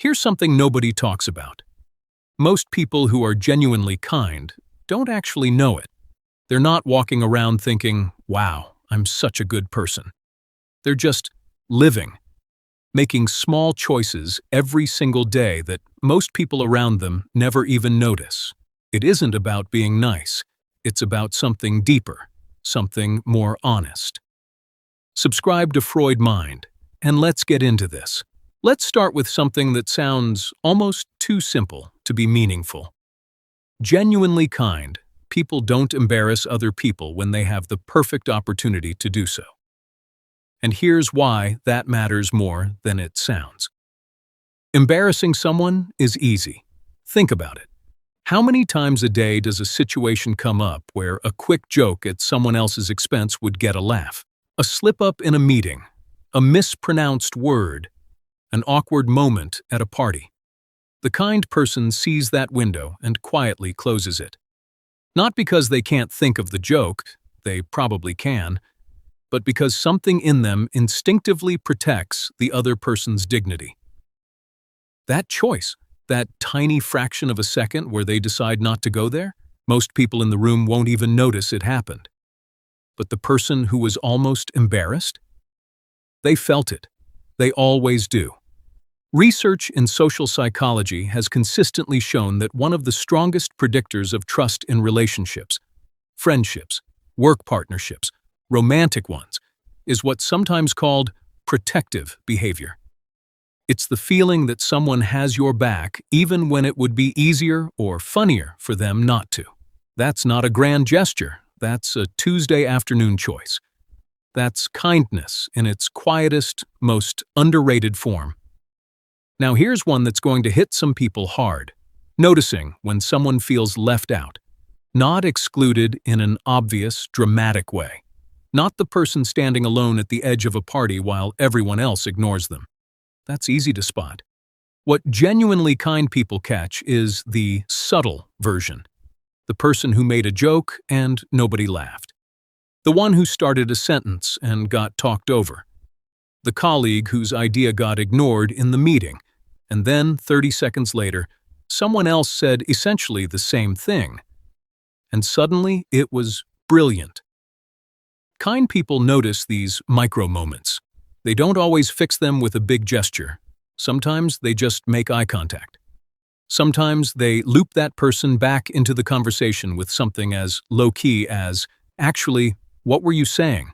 Here's something nobody talks about. Most people who are genuinely kind don't actually know it. They're not walking around thinking, wow, I'm such a good person. They're just living, making small choices every single day that most people around them never even notice. It isn't about being nice. It's about something deeper, something more honest. Subscribe to Freud Mind, and let's get into this. Let's start with something that sounds almost too simple to be meaningful. Genuinely kind, people don't embarrass other people when they have the perfect opportunity to do so. And here's why that matters more than it sounds. Embarrassing someone is easy. Think about it. How many times a day does a situation come up where a quick joke at someone else's expense would get a laugh? A slip-up in a meeting, a mispronounced word, an awkward moment at a party. The kind person sees that window and quietly closes it. Not because they can't think of the joke, they probably can, but because something in them instinctively protects the other person's dignity. That choice, that tiny fraction of a second where they decide not to go there, most people in the room won't even notice it happened. But the person who was almost embarrassed? They felt it. They always do. Research in social psychology has consistently shown that one of the strongest predictors of trust in relationships, friendships, work partnerships, romantic ones, is what's sometimes called protective behavior. It's the feeling that someone has your back even when it would be easier or funnier for them not to. That's not a grand gesture. That's a Tuesday afternoon choice. That's kindness in its quietest, most underrated form. Now here's one that's going to hit some people hard. Noticing when someone feels left out. Not excluded in an obvious, dramatic way. Not the person standing alone at the edge of a party while everyone else ignores them. That's easy to spot. What genuinely kind people catch is the subtle version. The person who made a joke and nobody laughed. The one who started a sentence and got talked over. The colleague whose idea got ignored in the meeting, and then 30 seconds later, someone else said essentially the same thing. And suddenly it was brilliant. Kind people notice these micro moments. They don't always fix them with a big gesture. Sometimes they just make eye contact. Sometimes they loop that person back into the conversation with something as low-key as, "Actually, what were you saying?"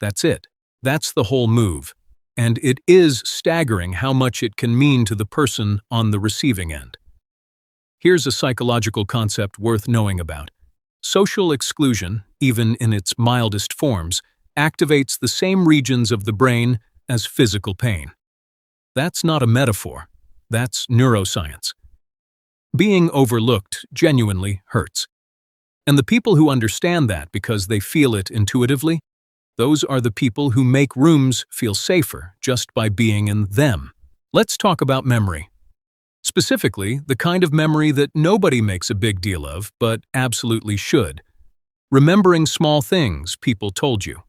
That's it. That's the whole move. And it is staggering how much it can mean to the person on the receiving end. Here's a psychological concept worth knowing about. Social exclusion, even in its mildest forms, activates the same regions of the brain as physical pain. That's not a metaphor. That's neuroscience. Being overlooked genuinely hurts. And the people who understand that because they feel it intuitively, those are the people who make rooms feel safer just by being in them. Let's talk about memory. Specifically, the kind of memory that nobody makes a big deal of, but absolutely should. Remembering small things people told you.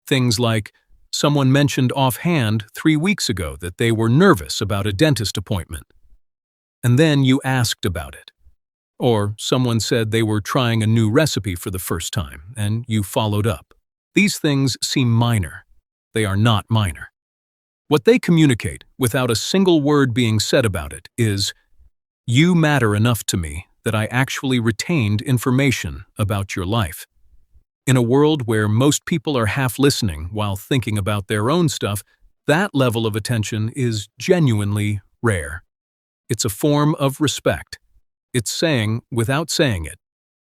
Things like, someone mentioned offhand 3 weeks ago that they were nervous about a dentist appointment. And then you asked about it. Or someone said they were trying a new recipe for the first time, and you followed up. These things seem minor. They are not minor. What they communicate, without a single word being said about it, is, "You matter enough to me that I actually retained information about your life." In a world where most people are half listening while thinking about their own stuff, that level of attention is genuinely rare. It's a form of respect. It's saying, without saying it,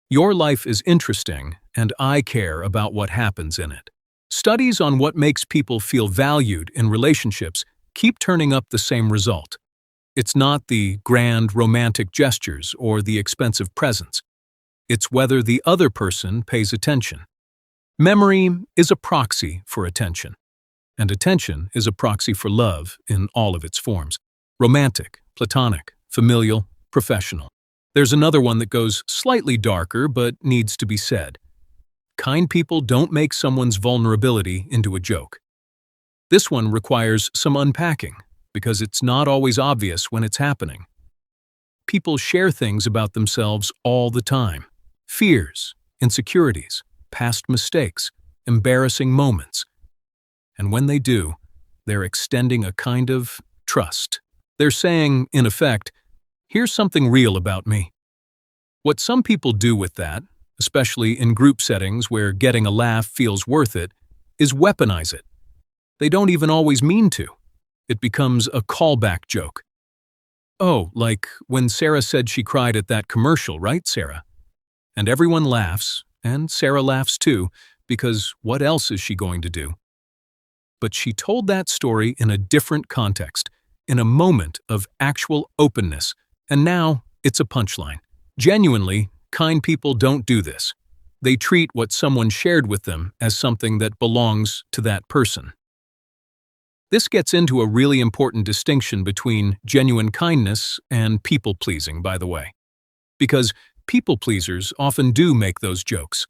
"Your life is interesting, and I care about what happens in it." Studies on what makes people feel valued in relationships keep turning up the same result. It's not the grand romantic gestures or the expensive presents. It's whether the other person pays attention. Memory is a proxy for attention, and attention is a proxy for love in all of its forms. Romantic, platonic, familial, professional. There's another one that goes slightly darker but needs to be said. Kind people don't make someone's vulnerability into a joke. This one requires some unpacking, because it's not always obvious when it's happening. People share things about themselves all the time. Fears, insecurities, past mistakes, embarrassing moments. And when they do, they're extending a kind of trust. They're saying, in effect, here's something real about me. What some people do with that, especially in group settings where getting a laugh feels worth it, is weaponize it. They don't even always mean to. It becomes a callback joke. Oh, like when Sarah said she cried at that commercial, right, Sarah? And everyone laughs, and Sarah laughs too, because what else is she going to do? But she told that story in a different context, in a moment of actual openness, and now it's a punchline. Genuinely, kind people don't do this. They treat what someone shared with them as something that belongs to that person. This gets into a really important distinction between genuine kindness and people-pleasing, by the way. Because people-pleasers often do make those jokes.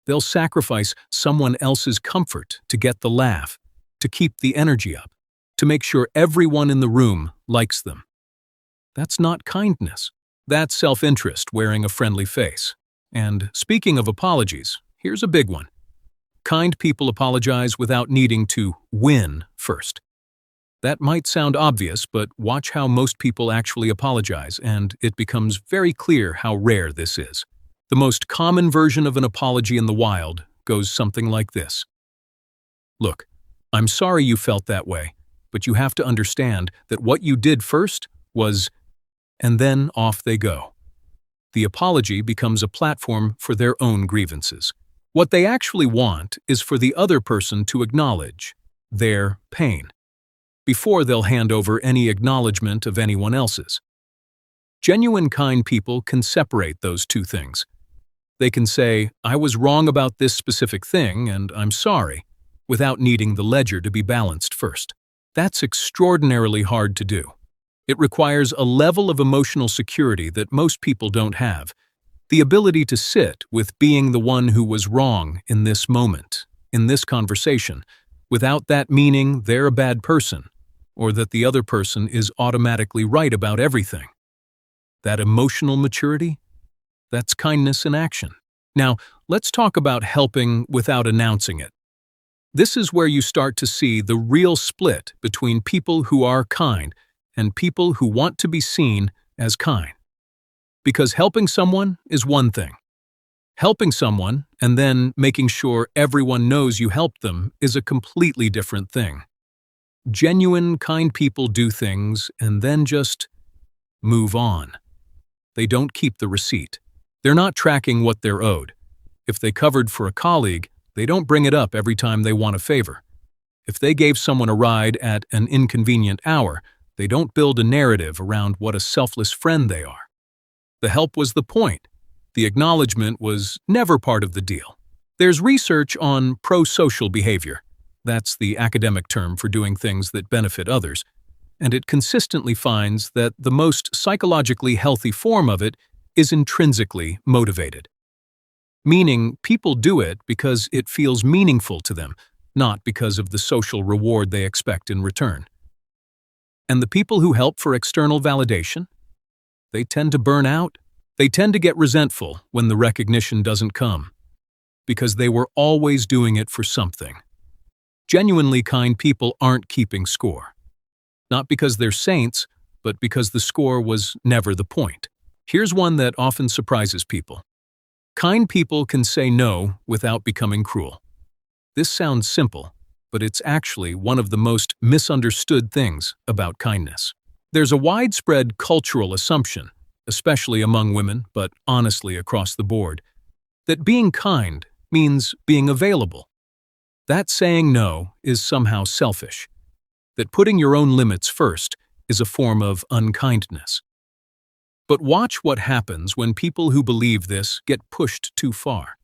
They'll sacrifice someone else's comfort to get the laugh, to keep the energy up, to make sure everyone in the room likes them. That's not kindness. That's self-interest wearing a friendly face. And speaking of apologies, here's a big one. Kind people apologize without needing to win first. That might sound obvious, but watch how most people actually apologize, and it becomes very clear how rare this is. The most common version of an apology in the wild goes something like this. Look, I'm sorry you felt that way, but you have to understand that what you did first was, and then off they go. The apology becomes a platform for their own grievances. What they actually want is for the other person to acknowledge their pain before they'll hand over any acknowledgement of anyone else's. Genuine kind people can separate those two things. They can say, I was wrong about this specific thing and I'm sorry, without needing the ledger to be balanced first. That's extraordinarily hard to do. It requires a level of emotional security that most people don't have. The ability to sit with being the one who was wrong in this moment, in this conversation, without that meaning they're a bad person, or that the other person is automatically right about everything. That emotional maturity, that's kindness in action. Now, let's talk about helping without announcing it. This is where you start to see the real split between people who are kind and people who want to be seen as kind. Because helping someone is one thing. Helping someone and then making sure everyone knows you helped them is a completely different thing. Genuine, kind people do things and then just move on. They don't keep the receipt. They're not tracking what they're owed. If they covered for a colleague, they don't bring it up every time they want a favor. If they gave someone a ride at an inconvenient hour, they don't build a narrative around what a selfless friend they are. The help was the point. The acknowledgement was never part of the deal. There's research on pro-social behavior. That's the academic term for doing things that benefit others. And it consistently finds that the most psychologically healthy form of it is intrinsically motivated. Meaning, people do it because it feels meaningful to them, not because of the social reward they expect in return. And the people who help for external validation? They tend to burn out. They tend to get resentful when the recognition doesn't come, because they were always doing it for something. Genuinely kind people aren't keeping score. Not because they're saints, but because the score was never the point. Here's one that often surprises people. Kind people can say no without becoming cruel. This sounds simple, but it's actually one of the most misunderstood things about kindness. There's a widespread cultural assumption, especially among women, but honestly across the board, that being kind means being available. That saying no is somehow selfish. That putting your own limits first is a form of unkindness. But watch what happens when people who believe this get pushed too far.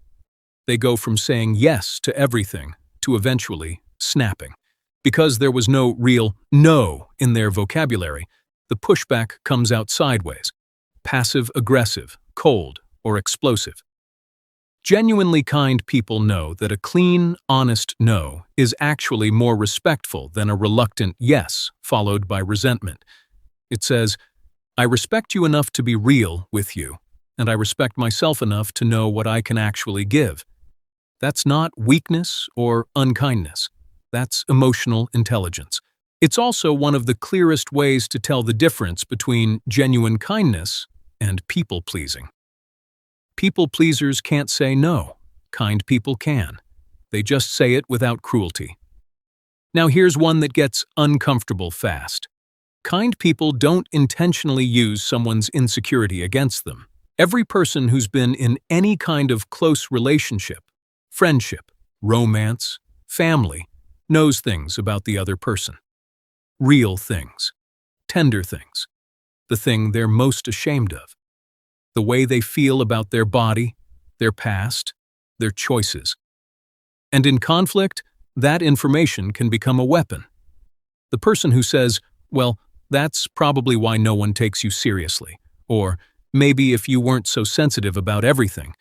They go from saying yes to everything to eventually snapping. Because there was no real no in their vocabulary, the pushback comes out sideways, passive-aggressive, cold, or explosive. Genuinely kind people know that a clean, honest no is actually more respectful than a reluctant yes followed by resentment. It says, I respect you enough to be real with you, and I respect myself enough to know what I can actually give. That's not weakness or unkindness. That's emotional intelligence. It's also one of the clearest ways to tell the difference between genuine kindness and people-pleasing. People-pleasers can't say no. Kind people can. They just say it without cruelty. Now here's one that gets uncomfortable fast. Kind people don't intentionally use someone's insecurity against them. Every person who's been in any kind of close relationship, friendship, romance, family, knows things about the other person. Real things. Tender things. The thing they're most ashamed of. The way they feel about their body, their past, their choices. And in conflict, that information can become a weapon. The person who says, well, that's probably why no one takes you seriously, or maybe if you weren't so sensitive about everything,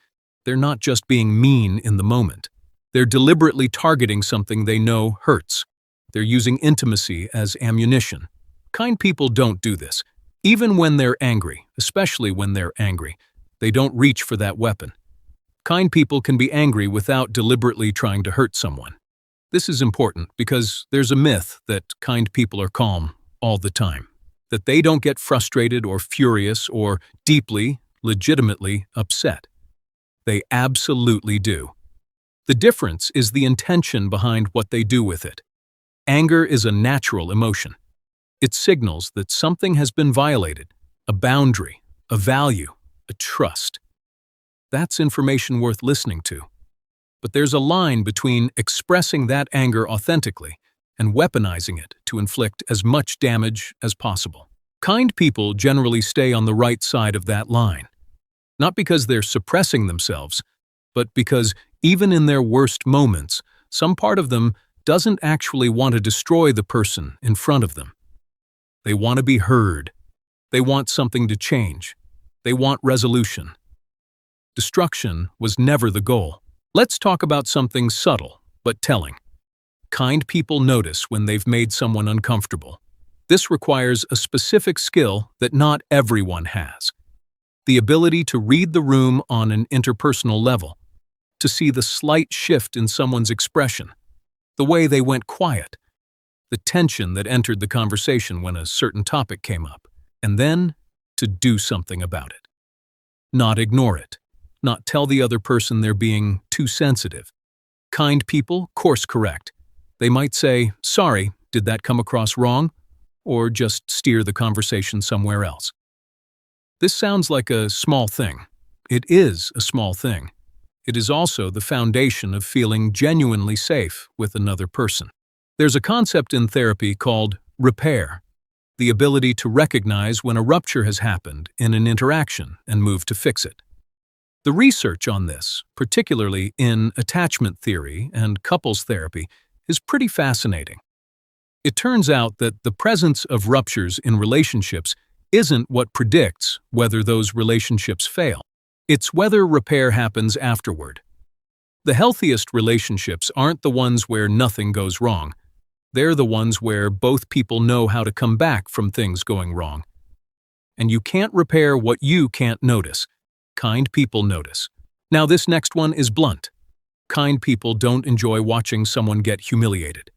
they're not just being mean in the moment. They're deliberately targeting something they know hurts. They're using intimacy as ammunition. Kind people don't do this. Even when they're angry, especially when they're angry, they don't reach for that weapon. Kind people can be angry without deliberately trying to hurt someone. This is important because there's a myth that kind people are calm all the time, that they don't get frustrated or furious or deeply, legitimately upset. They absolutely do. The difference is the intention behind what they do with it. Anger is a natural emotion. It signals that something has been violated, a boundary, a value, a trust. That's information worth listening to. But there's a line between expressing that anger authentically and weaponizing it to inflict as much damage as possible. Kind people generally stay on the right side of that line, not because they're suppressing themselves, but because even in their worst moments, some part of them doesn't actually want to destroy the person in front of them. They want to be heard. They want something to change. They want resolution. Destruction was never the goal. Let's talk about something subtle but telling. Kind people notice when they've made someone uncomfortable. This requires a specific skill that not everyone has. The ability to read the room on an interpersonal level, to see the slight shift in someone's expression, the way they went quiet, the tension that entered the conversation when a certain topic came up, and then to do something about it. Not ignore it, not tell the other person they're being too sensitive. Kind people course correct. They might say, sorry, did that come across wrong? Or just steer the conversation somewhere else. This sounds like a small thing. It is a small thing. It is also the foundation of feeling genuinely safe with another person. There's a concept in therapy called repair, the ability to recognize when a rupture has happened in an interaction and move to fix it. The research on this, particularly in attachment theory and couples therapy, is pretty fascinating. It turns out that the presence of ruptures in relationships isn't what predicts whether those relationships fail. It's whether repair happens afterward. The healthiest relationships aren't the ones where nothing goes wrong. They're the ones where both people know how to come back from things going wrong. And you can't repair what you can't notice. Kind people notice. Now this next one is blunt. Kind people don't enjoy watching someone get humiliated.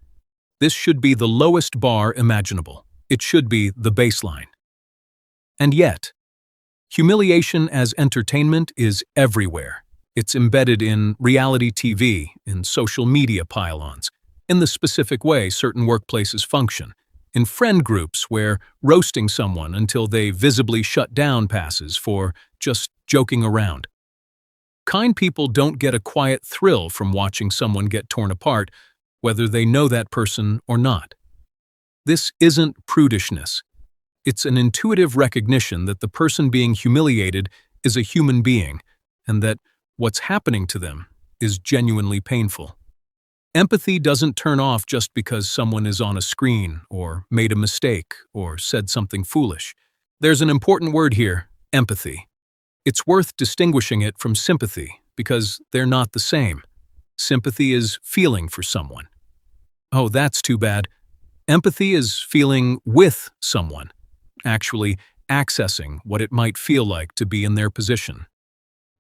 This should be the lowest bar imaginable. It should be the baseline. And yet, humiliation as entertainment is everywhere. It's embedded in reality TV, in social media pile-ons, in the specific way certain workplaces function, in friend groups where roasting someone until they visibly shut down passes for just joking around. Kind people don't get a quiet thrill from watching someone get torn apart, whether they know that person or not. This isn't prudishness. It's an intuitive recognition that the person being humiliated is a human being, and that what's happening to them is genuinely painful. Empathy doesn't turn off just because someone is on a screen, or made a mistake, or said something foolish. There's an important word here, empathy. It's worth distinguishing it from sympathy, because they're not the same. Sympathy is feeling for someone. Oh, that's too bad. Empathy is feeling with someone, actually accessing what it might feel like to be in their position.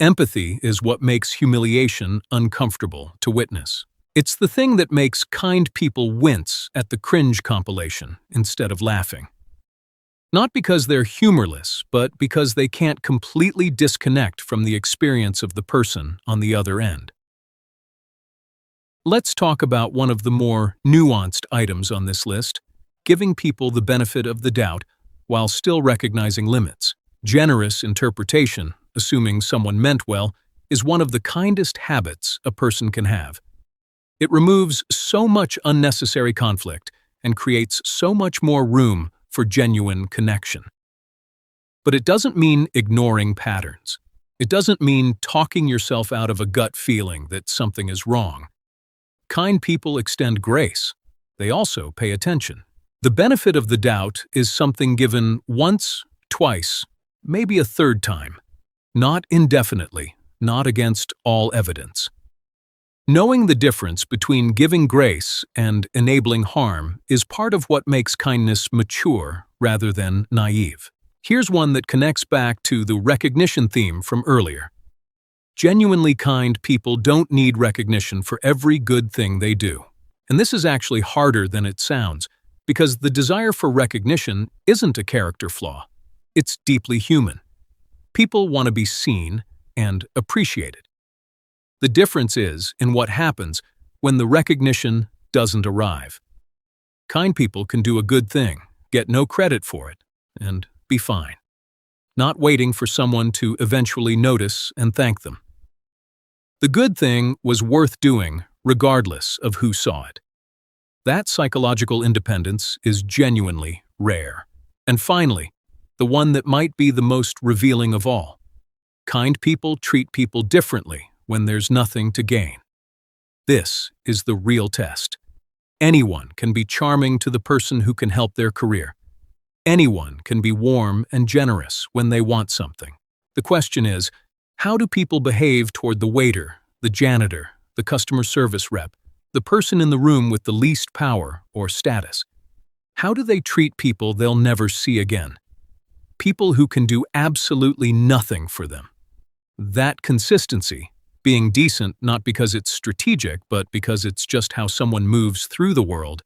Empathy is what makes humiliation uncomfortable to witness. It's the thing that makes kind people wince at the cringe compilation instead of laughing. Not because they're humorless, but because they can't completely disconnect from the experience of the person on the other end. Let's talk about one of the more nuanced items on this list, giving people the benefit of the doubt while still recognizing limits. Generous interpretation, assuming someone meant well, is one of the kindest habits a person can have. It removes so much unnecessary conflict and creates so much more room for genuine connection. But it doesn't mean ignoring patterns. It doesn't mean talking yourself out of a gut feeling that something is wrong. Kind people extend grace. They also pay attention. The benefit of the doubt is something given once, twice, maybe a third time. Not indefinitely, not against all evidence. Knowing the difference between giving grace and enabling harm is part of what makes kindness mature rather than naive. Here's one that connects back to the recognition theme from earlier. Genuinely kind people don't need recognition for every good thing they do. And this is actually harder than it sounds, because the desire for recognition isn't a character flaw. It's deeply human. People want to be seen and appreciated. The difference is in what happens when the recognition doesn't arrive. Kind people can do a good thing, get no credit for it, and be fine. Not waiting for someone to eventually notice and thank them. The good thing was worth doing regardless of who saw it. That psychological independence is genuinely rare. And finally, the one that might be the most revealing of all. Kind people treat people differently when there's nothing to gain. This is the real test. Anyone can be charming to the person who can help their career. Anyone can be warm and generous when they want something. The question is, how do people behave toward the waiter, the janitor, the customer service rep, the person in the room with the least power or status? How do they treat people they'll never see again? People who can do absolutely nothing for them. That consistency, being decent not because it's strategic but because it's just how someone moves through the world,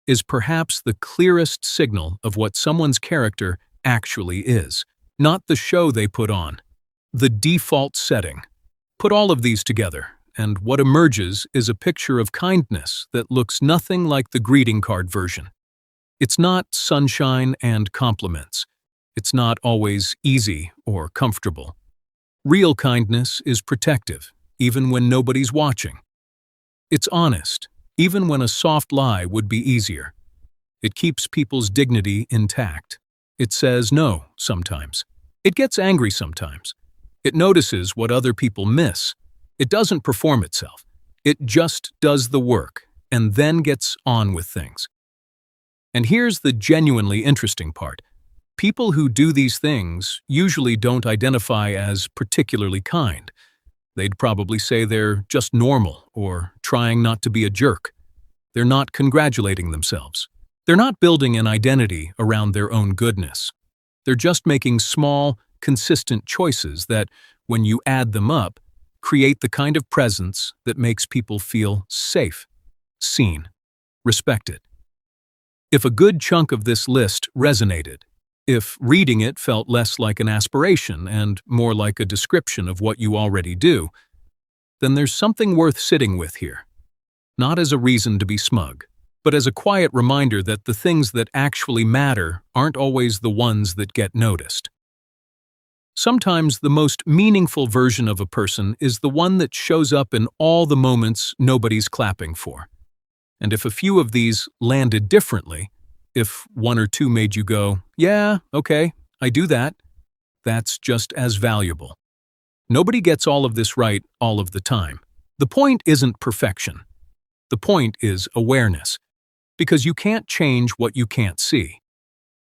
is perhaps the clearest signal of what someone's character actually is, not the show they put on, the default setting. Put all of these together, and what emerges is a picture of kindness that looks nothing like the greeting card version. It's not sunshine and compliments. It's not always easy or comfortable. Real kindness is protective, even when nobody's watching. It's honest, even when a soft lie would be easier. It keeps people's dignity intact. It says no sometimes. It gets angry sometimes. It notices what other people miss. It doesn't perform itself. It just does the work and then gets on with things. And here's the genuinely interesting part. People who do these things usually don't identify as particularly kind. They'd probably say they're just normal or trying not to be a jerk. They're not congratulating themselves. They're not building an identity around their own goodness. They're just making small, consistent choices that, when you add them up, create the kind of presence that makes people feel safe, seen, respected. If a good chunk of this list resonated, if reading it felt less like an aspiration and more like a description of what you already do, then there's something worth sitting with here. Not as a reason to be smug, but as a quiet reminder that the things that actually matter aren't always the ones that get noticed. Sometimes the most meaningful version of a person is the one that shows up in all the moments nobody's clapping for. And if a few of these landed differently, if one or two made you go, yeah, okay, I do that, that's just as valuable. Nobody gets all of this right all of the time. The point isn't perfection. The point is awareness, because you can't change what you can't see.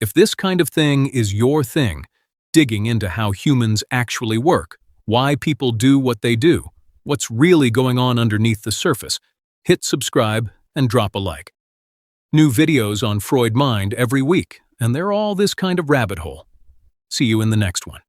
If this kind of thing is your thing, digging into how humans actually work, why people do what they do, what's really going on underneath the surface, hit subscribe and drop a like. New videos on Freud Mind every week, and they're all this kind of rabbit hole. See you in the next one.